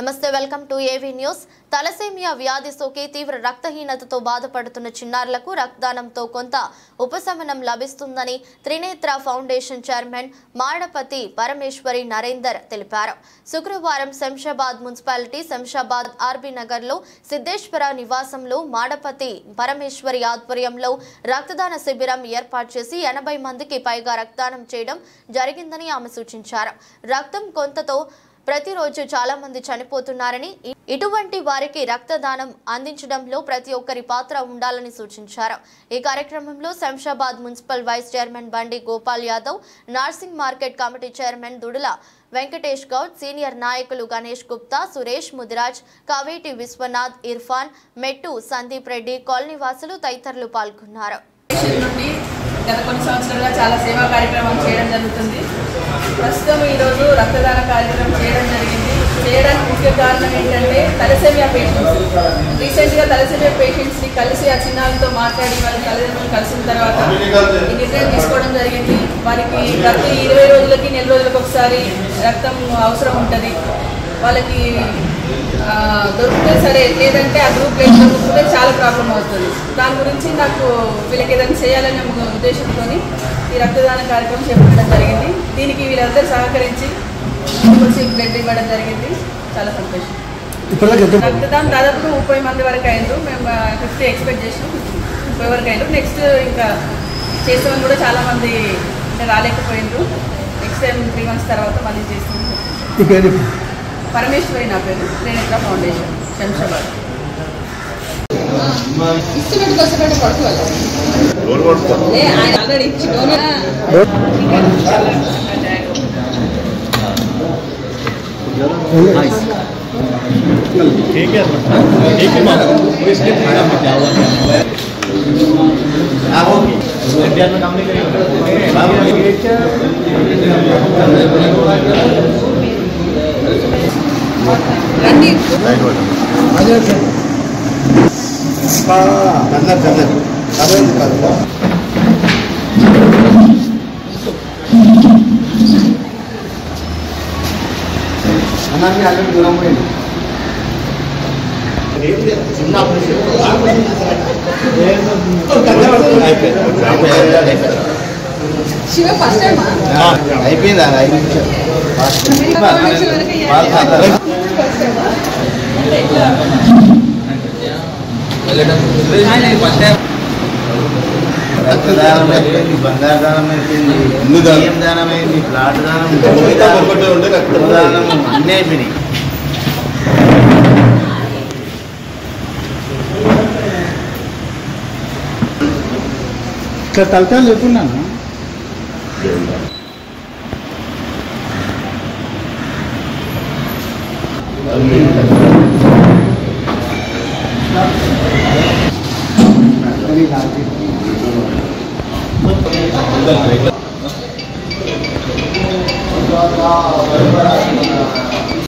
నమస్తే welcome to AV news. Thalassaemia వ్యాధి సోకి తీవ్ర రక్తహీనతతో బాధపడుతున్న చిన్నారులకు రక్తదానంతో కొంత ఉపశమనం లభిస్తుందని త్రినేత్ర ఫౌండేషన్ చైర్మన్ మాడపతి పరమేశ్వరి నరేందర్ తెలిపారు. శుక్రవారం శంషాబాద్ మున్సిపాలిటీ శంషాబాద్ ఆర్బీ నగర్లో సిద్ధేశ్వర నివాసంలో మాడపతి పరమేశ్వరి ఆధ్వర్యంలో రక్తదాన శిబిరం ఏర్పాటు చేసి 80 మందికి పైగా రక్తదానం చేయడం జరిగిందని ఆమె సూచించారు. రక్తం కొంతతో ప్రతిరోజు చాలా మంది చనిపోతున్నారని, ఇటువంటి వారికి రక్తదానం అందించడంలో ప్రతి ఒక్కరి పాత్ర ఉండాలని సూచించారు. ఈ కార్యక్రమంలో Shamshabad municipal vice chairman Bandi Gopal Yadav, Narsing market committee chairman Dudula Venkatesh Goud, senior నాయకులు గణేష్ గుప్తా, సురేష్ ముదిరాజ్, కావేటి విశ్వనాథ్, ఇర్ఫాన్, మెట్టు సందీప్ రెడ్డి, కాలనీవాసులు తదితరులు పాల్గొన్నారు. గత కొన్ని సంవత్సరాలుగా చాలా సేవా కార్యక్రమం చేయడం జరుగుతుంది. ప్రస్తుతం ఈరోజు రక్తదాన కార్యక్రమం చేయడానికి ముఖ్య కారణం ఏంటంటే తలసేమియా పేషెంట్స్. రీసెంట్గా తలసేమియా పేషెంట్స్ని కలిసి ఆ చిన్నారులతో మాట్లాడి వాళ్ళ తల్లిదండ్రులు కలిసిన తర్వాత ఈ నిర్ణయం తీసుకోవడం జరిగింది. వారికి ప్రతి 20 రోజులకి 4 రోజులకు ఒకసారి రక్తం అవసరం ఉంటుంది. వాళ్ళకి దొరికితే సరే, లేదంటే ఆ గ్రూప్ దొరికితే చాలా ప్రాబ్లం అవుతుంది. దాని గురించి నాకు వీళ్ళకి ఏదైనా చేయాలనే ఉద్దేశంతో ఈ రక్తదాన కార్యక్రమం చేపట్టడం జరిగింది. దీనికి వీళ్ళందరూ సహకరించి బ్లడ్ ఇవ్వడం జరిగింది. చాలా సంతోషం. రక్తదానం దాదాపు 30 మంది వరకు అయింది. మేము 50 ఎక్స్పెక్ట్ చేసినాం, 30 వరకు అయింది. నెక్స్ట్ ఇంకా చేస్తామని కూడా చాలామంది రాలేకపోయిండ్రు. నెక్స్ట్ టైం 3 months తర్వాత మళ్ళీ చేస్తాము. పరమేశ్వరి నా పేరు, త్రినేత్ర ఫౌండేషన్ శంషాబాద్. దూరం పోయింది. అయిపోయిందా? 5 నిమిషాలు రక్తదానం అయిపోయింది, బంగారు దానం అయిపోయింది, బియ్యం దానం అయింది, ప్లాట్ దానం, రక్తదానం అన్నీ అయిపోయినాయి. ఇక్కడ తలకాయలు చెప్పున్నాను.